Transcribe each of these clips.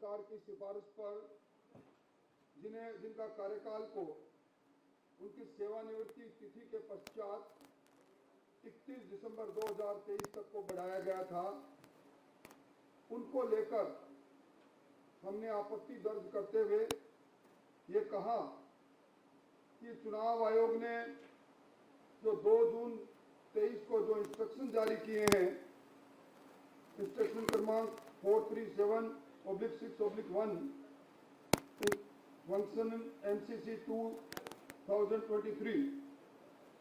सरकार की सिफारिश पर जिनका कार्यकाल को उनकी सेवानिवृत्ति तिथि के पश्चात 31 दिसंबर 2023 तक को बढ़ाया गया था, उनको लेकर हमने आपत्ति दर्ज करते हुए ये कहा कि चुनाव आयोग ने जो 2 जून 23 को जो इंस्ट्रक्शन जारी किए हैं, इंस्ट्रक्शन क्रमांक 437/6/1 फंक्शन MCC 2023,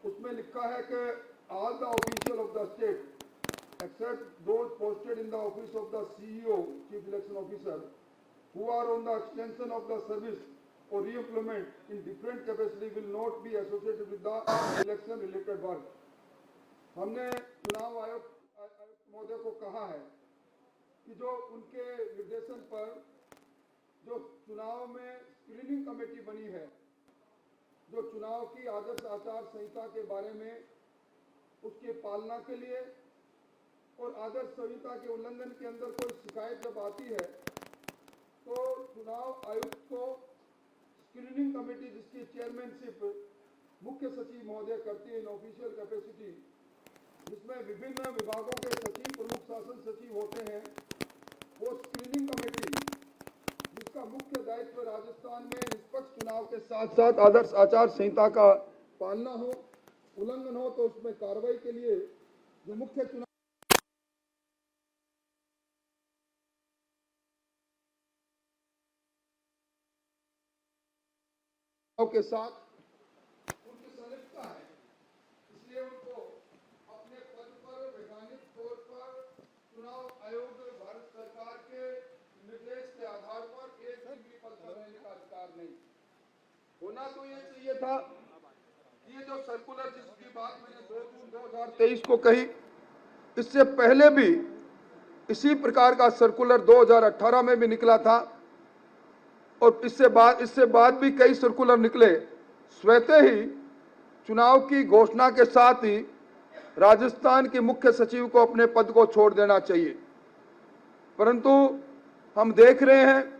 उसमें लिखा है कि all the officials of the state except those posted in the office of the CEO, Chief Election Officer, who are on the extension of the service or re-employment in different capacity will not be associated with the election related work. हमने चुनाव आयुक्त महोदय को कहा है कि जो उनके निर्देशन पर जो चुनाव में स्क्रीनिंग कमेटी बनी है, जो चुनाव की आदर्श आचार संहिता के बारे में उसकी पालना के लिए और आदर्श संहिता के उल्लंघन के अंदर कोई शिकायत जब आती है तो चुनाव आयुक्त को स्क्रीनिंग कमेटी जिसकी चेयरमैनशिप मुख्य सचिव महोदय करती है इन ऑफिशियल कैपेसिटी, जिसमें विभिन्न विभागों के सचिव, प्रमुख शासन सचिव होते हैं, वो स्क्रीनिंग कमेटी जिसका मुख्य दायित्व राजस्थान में निष्पक्ष चुनाव के साथ साथ आदर्श आचार संहिता का पालना हो, उल्लंघन हो तो उसमें कार्रवाई के लिए जो मुख्य चुनाव के साथ उनकी संलिप्तता है, इसलिए उनको अपने पद पर वैधानिक तौर पर चुनाव आयोग भारत सरकार के निर्देश के आधार पर एक डिग्री पद पर रहने का अधिकार नहीं होना। तो ये चाहिए था कि ये जो सर्कुलर जिसकी बात मैंने 2 जून 2023 को कही, इससे पहले भी इसी प्रकार का सर्कुलर 2018 में भी निकला था और इससे बाद भी कई सर्कुलर निकले। स्वतः ही चुनाव की घोषणा के साथ ही राजस्थान के मुख्य सचिव को अपने पद को छोड़ देना चाहिए, परंतु हम देख रहे हैं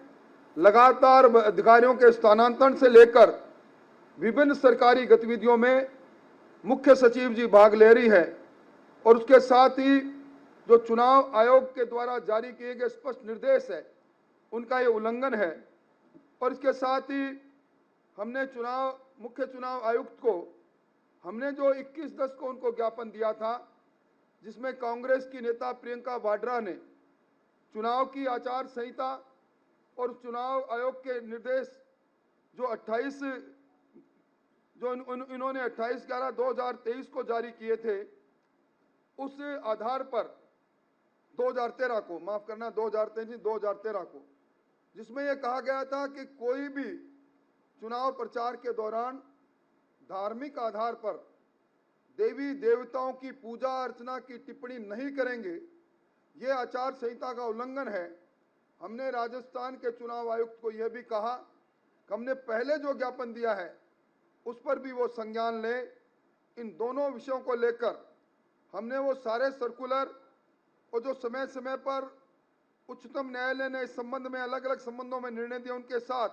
लगातार अधिकारियों के स्थानांतरण से लेकर विभिन्न सरकारी गतिविधियों में मुख्य सचिव जी भाग ले रही है और उसके साथ ही जो चुनाव आयोग के द्वारा जारी किए गए स्पष्ट निर्देश है उनका ये उल्लंघन है। और इसके साथ ही हमने मुख्य चुनाव आयुक्त को हमने जो 21/10 को उनको ज्ञापन दिया था, जिसमें कांग्रेस की नेता प्रियंका वाड्रा ने चुनाव की आचार संहिता और चुनाव आयोग के निर्देश जो 28 जो इन्होंने 28/11/2023 को जारी किए थे, उस आधार पर 2013 को, माफ करना 2013 को, जिसमें यह कहा गया था कि कोई भी चुनाव प्रचार के दौरान धार्मिक आधार पर देवी देवताओं की पूजा अर्चना की टिप्पणी नहीं करेंगे, ये आचार संहिता का उल्लंघन है। हमने राजस्थान के चुनाव आयुक्त को यह भी कहा कि हमने पहले जो ज्ञापन दिया है उस पर भी वो संज्ञान ले। इन दोनों विषयों को लेकर हमने वो सारे सर्कुलर और जो समय समय पर उच्चतम न्यायालय ने इस संबंध में अलग अलग संबंधों में निर्णय दिए, उनके साथ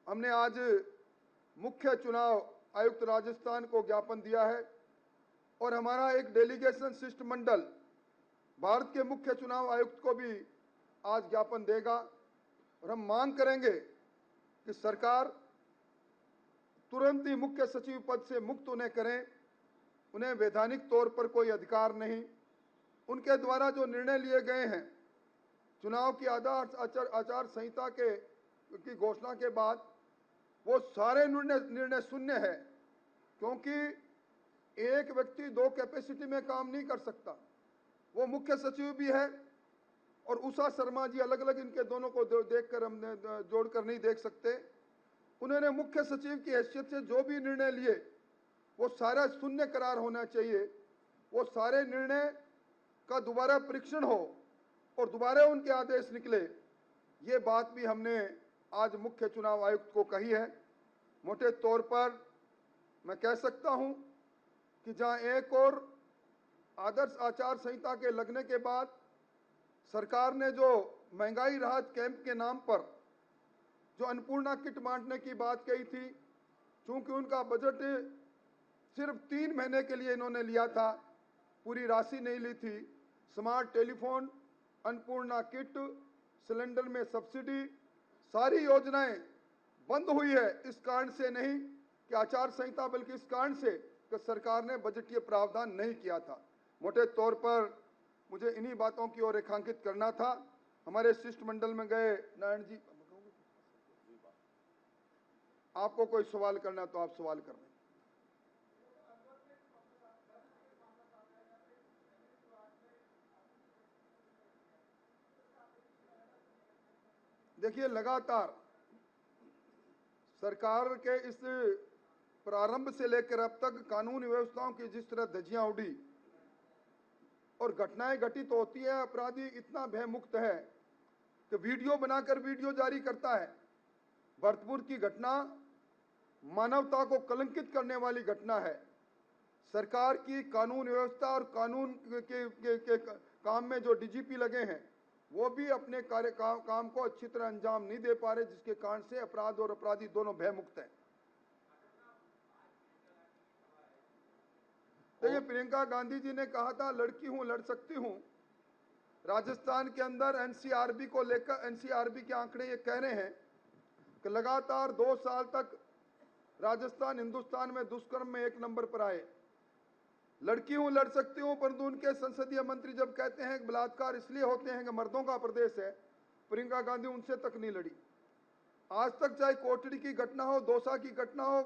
हमने आज मुख्य चुनाव आयुक्त राजस्थान को ज्ञापन दिया है और हमारा एक डेलीगेशन शिष्टमंडल भारत के मुख्य चुनाव आयुक्त को भी आज ज्ञापन देगा और हम मांग करेंगे कि सरकार तुरंत ही मुख्य सचिव पद से मुक्त उन्हें करें। उन्हें वैधानिक तौर पर कोई अधिकार नहीं, उनके द्वारा जो निर्णय लिए गए हैं चुनाव की आचार संहिता की घोषणा के बाद, वो सारे निर्णय शून्य है, क्योंकि एक व्यक्ति 2 कैपेसिटी में काम नहीं कर सकता। वो मुख्य सचिव भी है और उषा शर्मा जी, अलग अलग इनके दोनों को देखकर हम जोड़कर नहीं देख सकते। उन्होंने मुख्य सचिव की हैसियत से जो भी निर्णय लिए वो सारा शून्य करार होना चाहिए। वो सारे निर्णय का दोबारा परीक्षण हो और दोबारा उनके आदेश निकले, ये बात भी हमने आज मुख्य चुनाव आयुक्त को कही है। मोटे तौर पर मैं कह सकता हूं कि जहां एक और आदर्श आचार संहिता के लगने के बाद सरकार ने जो महंगाई राहत कैंप के नाम पर जो अन्नपूर्णा किट बांटने की बात कही थी, चूंकि उनका बजट सिर्फ 3 महीने के लिए इन्होंने लिया था, पूरी राशि नहीं ली थी। Smart telephone, Annapurna kit, cylinder में सब्सिडी, सारी योजनाएं बंद हुई है। इस कारण से नहीं कि आचार संहिता, बल्कि इस कारण से कि सरकार ने बजटीय प्रावधान नहीं किया था। मोटे तौर पर मुझे इन्हीं बातों की ओर रेखांकित करना था। हमारे शिष्टमंडल में गए नारायण जी, आपको कोई सवाल करना तो आप सवाल कर लें। देखिए, लगातार सरकार के इस प्रारंभ से लेकर अब तक कानून व्यवस्थाओं की जिस तरह धज्जियां उड़ी और घटनाएं घटित होती है, अपराधी इतना भयमुक्त है कि वीडियो बनाकर वीडियो जारी करता है। भरतपुर की घटना मानवता को कलंकित करने वाली घटना है। सरकार की कानून व्यवस्था और कानून के काम में जो डीजीपी लगे हैं, वो भी अपने काम को अच्छी तरह अंजाम नहीं दे पा रहे, जिसके कारण से अपराध और अपराधी दोनों भयमुक्त हैं। देखिए, प्रियंका गांधी जी ने कहा था लड़की हूं लड़ सकती हूं। राजस्थान के अंदर एनसीआरबी को लेकर, एनसीआरबी के आंकड़े ये कह रहे हैं कि लगातार 2 साल तक राजस्थान हिंदुस्तान में दुष्कर्म में 1 नंबर पर आए। लड़की हूं लड़ सकती हूं, परंतु उनके संसदीय मंत्री जब कहते हैं कि बलात्कार इसलिए होते हैं कि मर्दों का प्रदेश है, प्रियंका गांधी उनसे तक नहीं लड़ी। आज तक चाहे कोटड़ी की घटना हो, दौसा की घटना हो,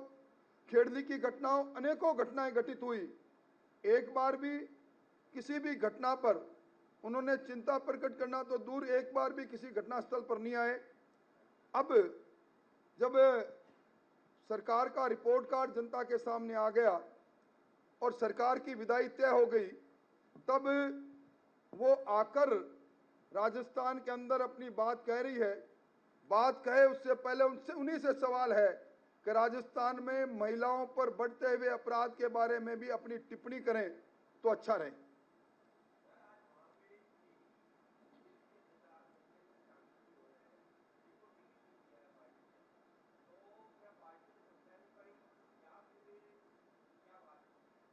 खेड़ली की घटना हो, अनेकों घटनाएं घटित हुई, एक बार भी किसी भी घटना पर उन्होंने चिंता प्रकट करना तो दूर, एक बार भी किसी घटनास्थल पर नहीं आए। अब जब सरकार का रिपोर्ट कार्ड जनता के सामने आ गया और सरकार की विदाई तय हो गई, तब वो आकर राजस्थान के अंदर अपनी बात कह रही है। बात कहे उससे पहले उनसे, उन्हीं से सवाल है कि राजस्थान में महिलाओं पर बढ़ते हुए अपराध के बारे में भी अपनी टिप्पणी करें तो अच्छा रहे।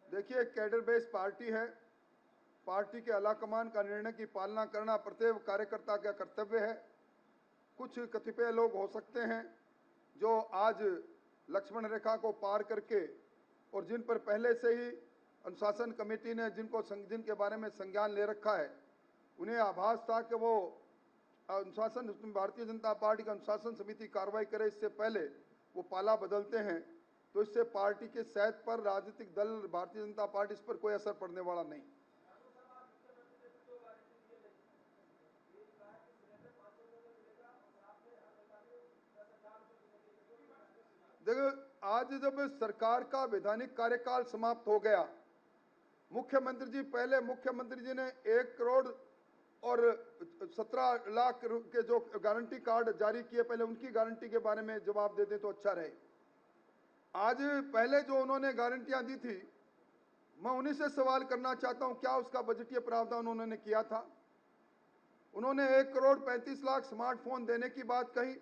देखिए, कैडर बेस्ड पार्टी है। पार्टी के आलाकमान का निर्णय की पालना करना प्रत्येक कार्यकर्ता का कर्तव्य है। कुछ कतिपय लोग हो सकते हैं जो आज लक्ष्मण रेखा को पार करके, और जिन पर पहले से ही अनुशासन कमेटी ने जिनके बारे में संज्ञान ले रखा है, उन्हें आभास था कि वो अनुशासन, भारतीय जनता पार्टी का अनुशासन समिति कार्रवाई करे, इससे पहले वो पाला बदलते हैं। तो इससे पार्टी के सेहत पर, राजनीतिक दल भारतीय जनता पार्टी, इस पर कोई असर पड़ने वाला नहीं। देखो, आज जब सरकार का वैधानिक कार्यकाल समाप्त हो गया, मुख्यमंत्री जी, पहले मुख्यमंत्री जी ने 1 करोड़ और 17 लाख के जो गारंटी कार्ड जारी किए, पहले उनकी गारंटी के बारे में जवाब दे दें तो अच्छा रहे। आज पहले जो उन्होंने गारंटियां दी थी, मैं उन्हीं से सवाल करना चाहता हूं, क्या उसका बजटीय प्रावधान उन्होंने किया था? उन्होंने 1 करोड़ 35 लाख स्मार्टफोन देने की बात कही,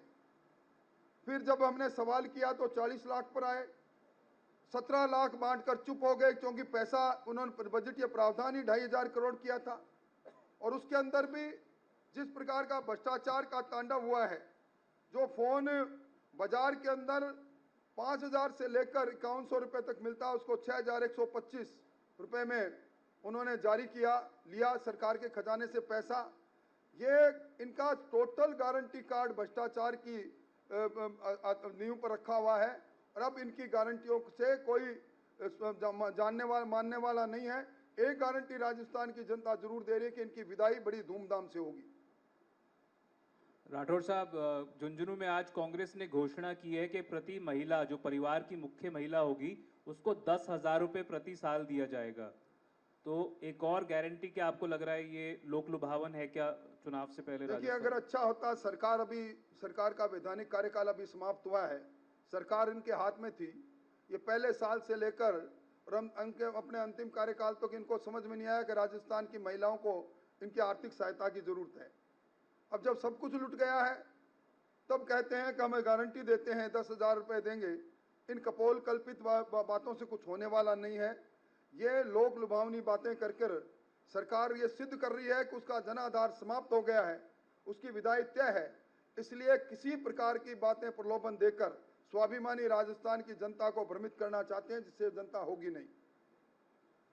फिर जब हमने सवाल किया तो 40 लाख पर आए। 17 लाख बांटकर चुप हो गए, क्योंकि पैसा उन्होंने बजटीय प्रावधान ही 2,500 करोड़ किया था। और उसके अंदर भी जिस प्रकार का भ्रष्टाचार का तांडव हुआ है, जो फोन बाजार के अंदर 5,000 से लेकर 5100 रुपए तक मिलता है, उसको 6,125 रुपए में उन्होंने जारी किया, लिया सरकार के खजाने से पैसा। ये इनका टोटल गारंटी कार्ड भ्रष्टाचार की नींव पर रखा हुआ है, और अब इनकी गारंटियों से कोई जानने वाला मानने वाला नहीं है। एक गारंटी राजस्थान की जनता जरूर दे रही है कि इनकी विदाई बड़ी धूमधाम से होगी। राठौर साहब, झुंझुनू में आज कांग्रेस ने घोषणा की है कि प्रति महिला, जो परिवार की मुख्य महिला होगी, उसको 10,000 रुपए प्रति साल दिया जाएगा। तो एक और गारंटी, क्या आपको लग रहा है ये लोक लुभावन है क्या चुनाव से पहले? देखिए, अगर अच्छा होता, सरकार का वैधानिक कार्यकाल अभी समाप्त हुआ है, सरकार इनके हाथ में थी, ये पहले साल से लेकर और अपने अंतिम कार्यकाल तक इनको समझ में नहीं आया कि राजस्थान की महिलाओं को इनकी आर्थिक सहायता की जरूरत है। अब जब सब कुछ लुट गया है तब कहते हैं कि हमें गारंटी देते हैं 10,000 रुपये देंगे। इन कपोल कल्पित बातों से कुछ होने वाला नहीं है। ये लोक लुभावनी बातें कर कर सरकार ये सिद्ध कर रही है कि उसका जनाधार समाप्त हो गया है, उसकी विदाई तय है। इसलिए किसी प्रकार की बातें प्रलोभन देकर स्वाभिमानी राजस्थान की जनता को भ्रमित करना चाहते हैं, जिससे जनता होगी नहीं।